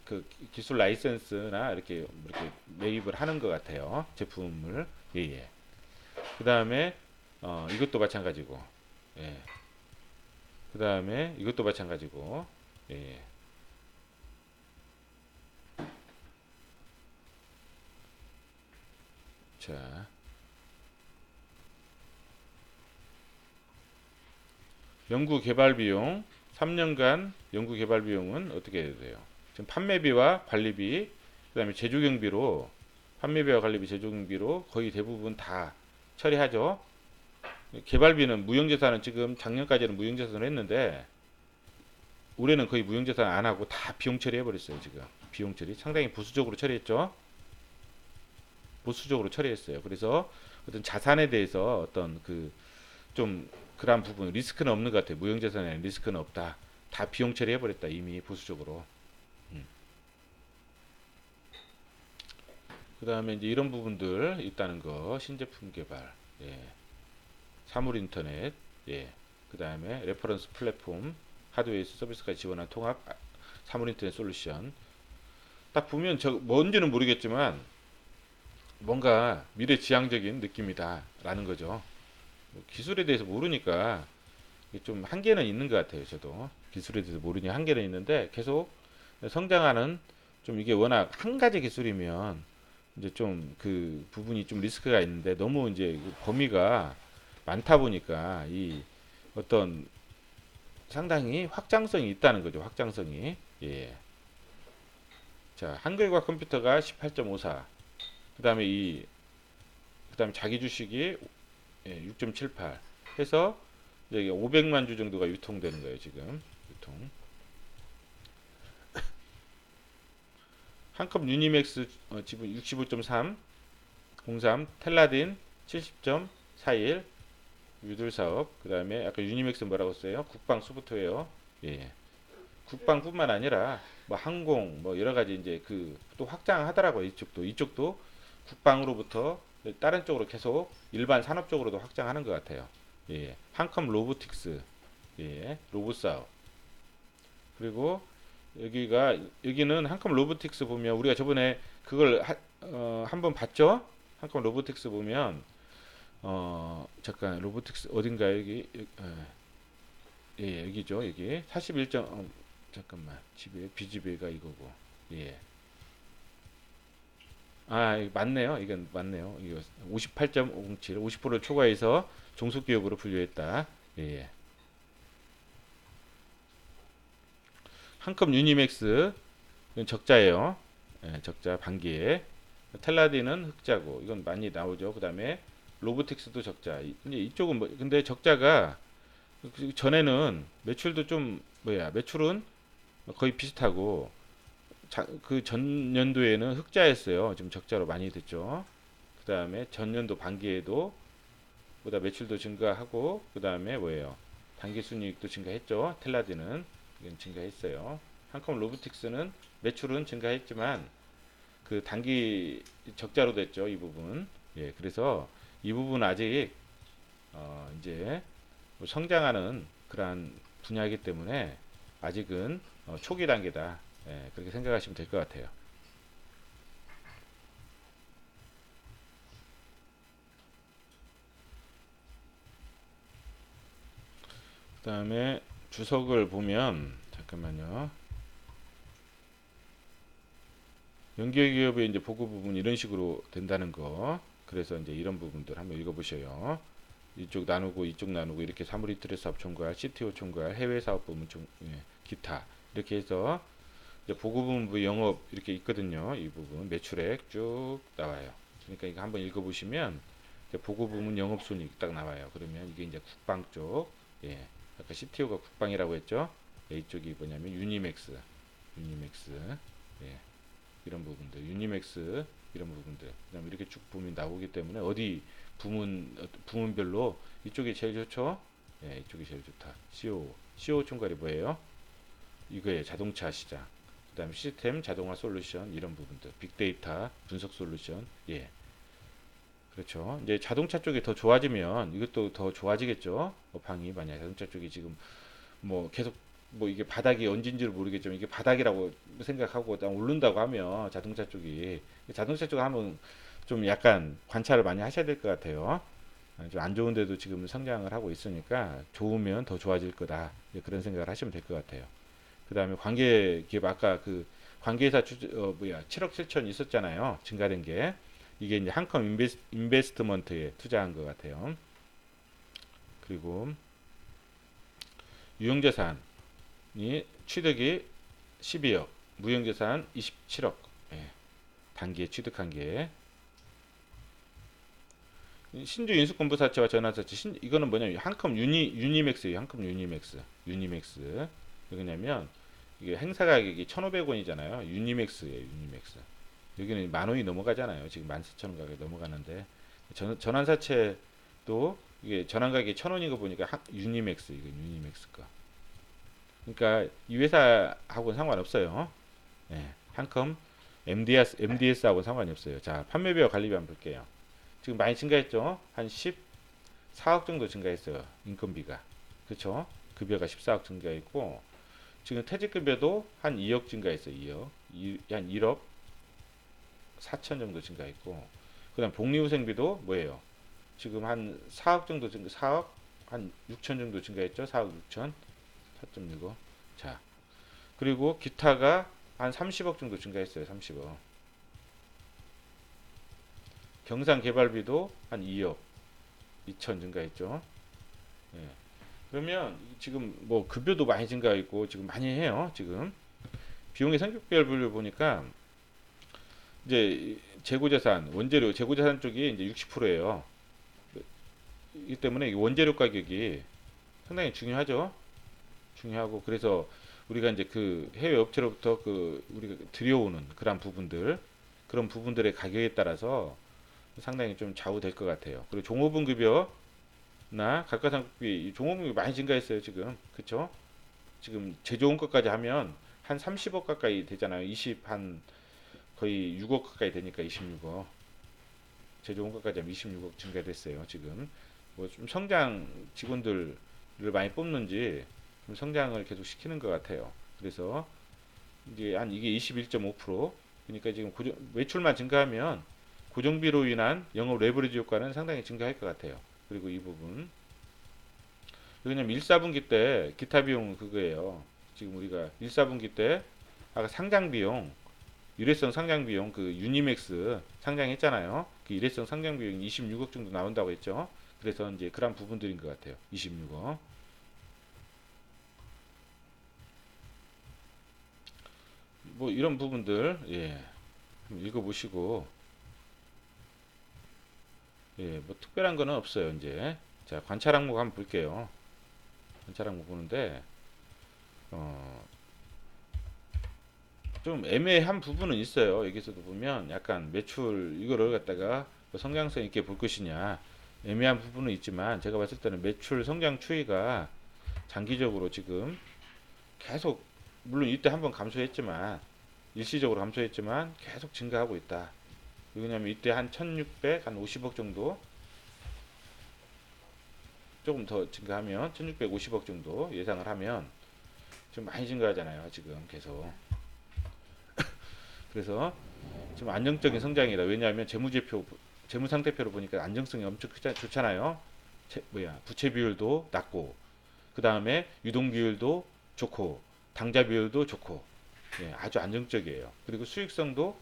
그 기술 라이센스나 이렇게 매입을 하는 것 같아요. 제품을 예. 그 다음에 이것도 마찬가지고 예. 그 다음에 이것도 마찬가지고 예. 자 연구 개발 비용 3년간 연구 개발 비용은 어떻게 해야 돼요? 지금 판매비와 관리비 그 다음에 제조 경비로 판매비와 관리비 제조 경비로 거의 대부분 다 처리하죠. 개발비는 무형자산은 지금 작년까지는 무형자산을 했는데 올해는 거의 무형자산 안 하고 다 비용 처리해 버렸어요 지금. 비용 처리 상당히 보수적으로 처리했죠. 보수적으로 처리했어요. 그래서 어떤 자산에 대해서 어떤 그 좀 그런 부분 리스크는 없는 것 같아요. 무형자산에 리스크는 없다. 다 비용 처리해버렸다. 이미 보수적으로. 음. 그 다음에 이제 이런 부분들 있다는 거 신제품 개발, 예. 사물 인터넷, 예. 그 다음에 레퍼런스 플랫폼, 하드웨어에서 서비스까지 지원한 통합 사물 인터넷 솔루션. 딱 보면 저 뭔지는 모르겠지만 뭔가 미래지향적인 느낌이다라는 거죠. 기술에 대해서 모르니까 좀 한계는 있는 것 같아요. 저도 기술에 대해서 모르니 한계는 있는데 계속 성장하는 좀 이게 워낙 한 가지 기술이면 이제 좀 그 부분이 좀 리스크가 있는데 너무 이제 범위가 많다 보니까 이 어떤 상당히 확장성이 있다는 거죠. 확장성이. 예. 자, 한글과 컴퓨터가 18.54. 그다음에 그다음에 자기 주식이 6.78 해서 이제 500만 주 정도가 유통되는 거예요, 지금. 유통. 한컵 유니맥스 지분 65.3, 03, 텔라딘 70.41, 유들 사업. 그다음에 아까 유니맥스 뭐라고 써요? 국방 소프트웨어. 예. 국방뿐만 아니라 뭐 항공 뭐 여러 가지 이제 그 또 확장하더라고요. 이쪽도 국방으로부터 다른 쪽으로 계속 일반 산업 쪽으로도 확장하는 것 같아요. 예. 한컴 로보틱스. 예. 로봇 사업. 그리고 여기는 한컴 로보틱스 보면 우리가 저번에 그걸 한번 봤죠? 한컴 로보틱스 보면 잠깐 로보틱스 어딘가 여기 예, 여기죠. 여기 41. 잠깐만. 비지배가 이거고. 예. 아, 이거 맞네요. 이건 맞네요. 이거 58.57, 50%를 초과해서 종속기업으로 분류했다. 예. 한컵 유니맥스 이건 적자예요. 예, 적자 반기에. 텔라디는 흑자고 이건 많이 나오죠. 그다음에 로보틱스도 적자. 근데 이쪽은 뭐 근데 적자가 전에는 매출도 좀 매출은 거의 비슷하고 그 전년도에는 흑자였어요. 지금 적자로 많이 됐죠. 그 다음에 전년도 반기에도 보다 매출도 증가하고 그 다음에 뭐예요? 당기순이익도 증가했죠. 텔라디는 이건 증가했어요. 한컴 로보틱스는 매출은 증가했지만 그 단기 적자로 됐죠. 이 부분. 예, 그래서 이 부분 아직 이제 성장하는 그러한 분야이기 때문에 아직은 초기 단계다. 예, 그렇게 생각하시면 될 것 같아요. 그 다음에 주석을 보면 잠깐만요. 연계기업의 이제 보고 부분 이런 식으로 된다는 거. 그래서 이제 이런 부분들 한번 읽어보셔요. 이쪽 나누고 이쪽 나누고 이렇게 사물인터넷 사업 총괄, CTO 총괄, 해외 사업 부문 기타 이렇게 해서 이제 보고본부 영업 이렇게 있거든요. 이 부분 매출액 쭉 나와요. 그러니까 이거 한번 읽어보시면 보고부문 영업손익 딱 나와요. 그러면 이게 이제 국방 쪽, 예, 아까 CTO가 국방이라고 했죠. 예, 이쪽이 뭐냐면 유니맥스, 예, 이런 부분들, 유니맥스 이런 부분들. 그다음에 이렇게 쭉 부문이 나오기 때문에 어디 부문별로 이쪽이 제일 좋죠. 예, 이쪽이 제일 좋다. CO 총괄이 뭐예요? 이거예요. 자동차 시장. 그다음에 시스템, 자동화 솔루션 이런 부분들, 빅데이터, 분석 솔루션, 예, 그렇죠. 이제 자동차 쪽이 더 좋아지면 이것도 더 좋아지겠죠. 방이 만약 자동차 쪽이 지금 뭐 계속 뭐 이게 바닥이 언진지를 모르겠지만 이게 바닥이라고 생각하고 딱 오른다고 하면 자동차 쪽 한번 좀 약간 관찰을 많이 하셔야 될 것 같아요. 좀 안 좋은데도 지금 성장을 하고 있으니까 좋으면 더 좋아질 거다. 그런 생각을 하시면 될 것 같아요. 그 다음에 관계 기업 아까 그 관계회사 7억 7천 있었잖아요. 증가된 게 이게 이제 한컴 인베스트먼트에 투자한 것 같아요. 그리고 유형자산이 취득이 12억, 무형자산 27억. 예, 단기에 취득한 게 신주 인수권부사채와 전환사채 이거는 뭐냐면 한컴 유니맥스예요. 한컴 유니맥스. 왜 그러냐면 이게 행사 가격이 1,500원이잖아요. 유니맥스예요, 유니맥스. 여기는 10,000원이 넘어가잖아요. 지금 14,000원 가격이 넘어가는데 전환사채도 이게 전환 가격이 1,000원인 거 보니까 유니맥스 이거 유니맥스 거. 그러니까 이 회사하고는 상관없어요. 예, 한컴 MDS하고는 상관이 없어요. 자, 판매비와 관리비 한번 볼게요. 지금 많이 증가했죠? 한 14억 정도 증가했어요. 인건비가. 그렇죠? 급여가 14억 증가했고 지금 퇴직급여도 한 2억 증가했어요. 2억. 한 1억 4천 정도 증가했고 그다음 복리후생비도 뭐예요? 지금 한 4억 정도 증가 4억 한 6천 정도 증가했죠. 4억 6천 4.65. 자, 그리고 기타가 한 30억 정도 증가했어요. 30억. 경상 개발비도 한 2억 2천 증가했죠. 예. 그러면 지금 뭐 급여도 많이 증가했고 지금 많이 해요. 지금 비용의 성격별 분류 보니까 이제 재고자산, 원재료, 재고자산 쪽이 이제 60%예요. 이 때문에 원재료 가격이 상당히 중요하죠. 중요하고 그래서 우리가 이제 그 해외 업체로부터 그 우리가 들여오는 그런 부분들의 가격에 따라서 상당히 좀 좌우될 것 같아요. 그리고 종업원급여나 감가상각비, 종업원급이 많이 증가했어요 지금, 그쵸? 지금 제조원 것까지 하면 한 30억 가까이 되잖아요. 20 한 거의 6억 가까이 되니까 26억. 제조원 것까지 하면 26억 증가됐어요 지금. 뭐 좀 성장 직원들을 많이 뽑는지 좀 성장을 계속 시키는 것 같아요. 그래서 이제 한 이게 21.5% 그러니까 지금 매출만 증가하면 고정비로 인한 영업 레버리지 효과는 상당히 증가할 것 같아요. 그리고 이 부분 왜냐면 1, 4분기 때 기타 비용 그거예요. 지금 우리가 1, 4분기 때 아까 상장 비용 일회성 상장 비용 그 유니맥스 상장했잖아요. 그 일회성 상장 비용이 26억 정도 나온다고 했죠. 그래서 이제 그런 부분들인 것 같아요. 26억. 뭐 이런 부분들 예 한번 읽어보시고 예 뭐 특별한 거는 없어요 이제. 자, 관찰 항목 한번 볼게요. 관찰 항목 보는데 좀 애매한 부분은 있어요. 여기서도 보면 약간 매출 이거를 갖다가 뭐 성장성 있게 볼 것이냐 애매한 부분은 있지만 제가 봤을 때는 매출 성장 추이가 장기적으로 지금 계속 물론 이때 한번 감소했지만 일시적으로 감소했지만 계속 증가하고 있다. 왜냐면 이때 한 1600, 한 50억 정도 조금 더 증가하면 1650억 정도 예상을 하면 좀 많이 증가하잖아요. 지금 계속. 그래서 좀 안정적인 성장이다. 왜냐하면 재무상태표로 보니까 안정성이 엄청 좋잖아요. 부채 비율도 낮고, 그 다음에 유동 비율도 좋고, 당좌 비율도 좋고, 예, 아주 안정적이에요. 그리고 수익성도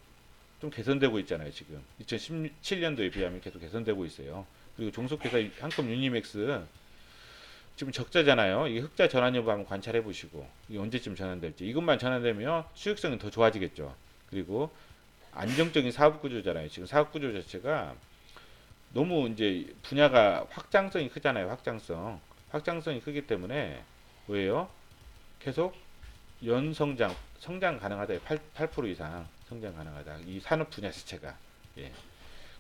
좀 개선되고 있잖아요. 지금 2017년도에 비하면 계속 개선되고 있어요. 그리고 종속회사 한컴 유니맥스 지금 적자잖아요. 이게 흑자 전환 여부 한번 관찰해 보시고 이게 언제쯤 전환될지 이것만 전환되면 수익성이 더 좋아지겠죠. 그리고 안정적인 사업 구조잖아요. 지금 사업 구조 자체가 너무 이제 분야가 확장성이 크잖아요. 확장성이 크기 때문에 왜요? 계속 성장 가능하다. 8% 이상 성장 가능하다. 이 산업 분야 자체가. 예.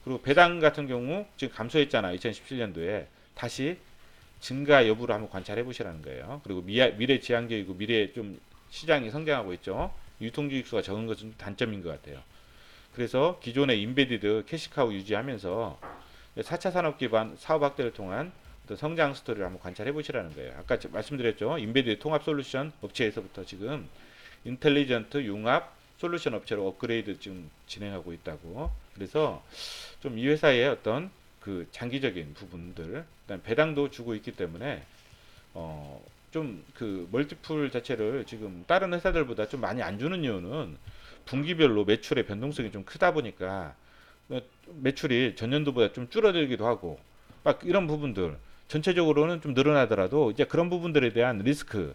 그리고 배당 같은 경우 지금 감소했잖아요. 2017년도에 다시 증가 여부를 한번 관찰해 보시라는 거예요. 그리고 미래 지향적이고 미래 좀 시장이 성장하고 있죠. 유통주익수가 적은 것은 단점인 것 같아요. 그래서 기존의 인베디드 캐시카우 유지하면서 4차 산업 기반 사업 확대를 통한 어떤 성장 스토리를 한번 관찰해 보시라는 거예요. 아까 말씀드렸죠. 인베디드 통합 솔루션 업체에서부터 지금 인텔리전트 융합 솔루션 업체로 업그레이드 지금 진행하고 있다고. 그래서 좀 이 회사의 어떤 그 장기적인 부분들, 그다음 배당도 주고 있기 때문에 좀 그 멀티플 자체를 지금 다른 회사들보다 좀 많이 안 주는 이유는 분기별로 매출의 변동성이 좀 크다 보니까 매출이 전년도보다 좀 줄어들기도 하고 막 이런 부분들 전체적으로는 좀 늘어나더라도 이제 그런 부분들에 대한 리스크에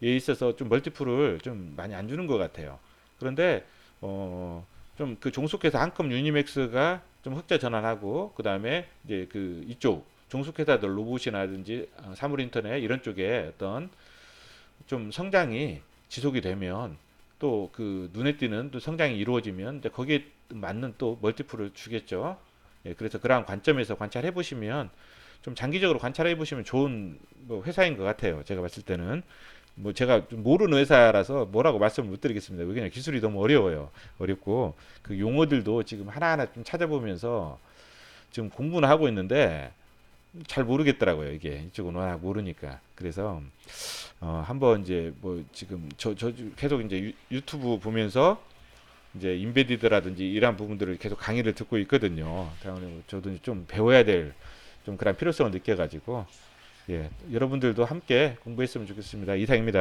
있어서 좀 멀티플을 좀 많이 안 주는 것 같아요. 그런데 좀 그 종속회사 한컴 유니맥스가 좀 흑자 전환하고 그 다음에 이제 그 이쪽 종속회사들 로봇이라든지 사물인터넷 이런 쪽에 어떤 좀 성장이 지속이 되면 또 그 눈에 띄는 또 성장이 이루어지면 이제 거기에 맞는 또 멀티플을 주겠죠. 예, 그래서 그러한 관점에서 관찰해 보시면 좀 장기적으로 관찰해 보시면 좋은 뭐 회사인 것 같아요. 제가 봤을 때는 뭐 제가 좀 모르는 회사라서 뭐라고 말씀을 못 드리겠습니다. 왜냐면 기술이 너무 어려워요. 어렵고 그 용어들도 지금 하나하나 좀 찾아보면서 지금 공부는 하고 있는데 잘 모르겠더라고요. 이게 이쪽은 워낙 모르니까. 그래서 한번 이제 뭐 지금 저 계속 이제 유튜브 보면서 이제 인베디드라든지 이러한 부분들을 계속 강의를 듣고 있거든요. 당연히 저도 좀 배워야 될 좀 그런 필요성을 느껴가지고 예, 여러분들도 함께 공부했으면 좋겠습니다. 이상입니다.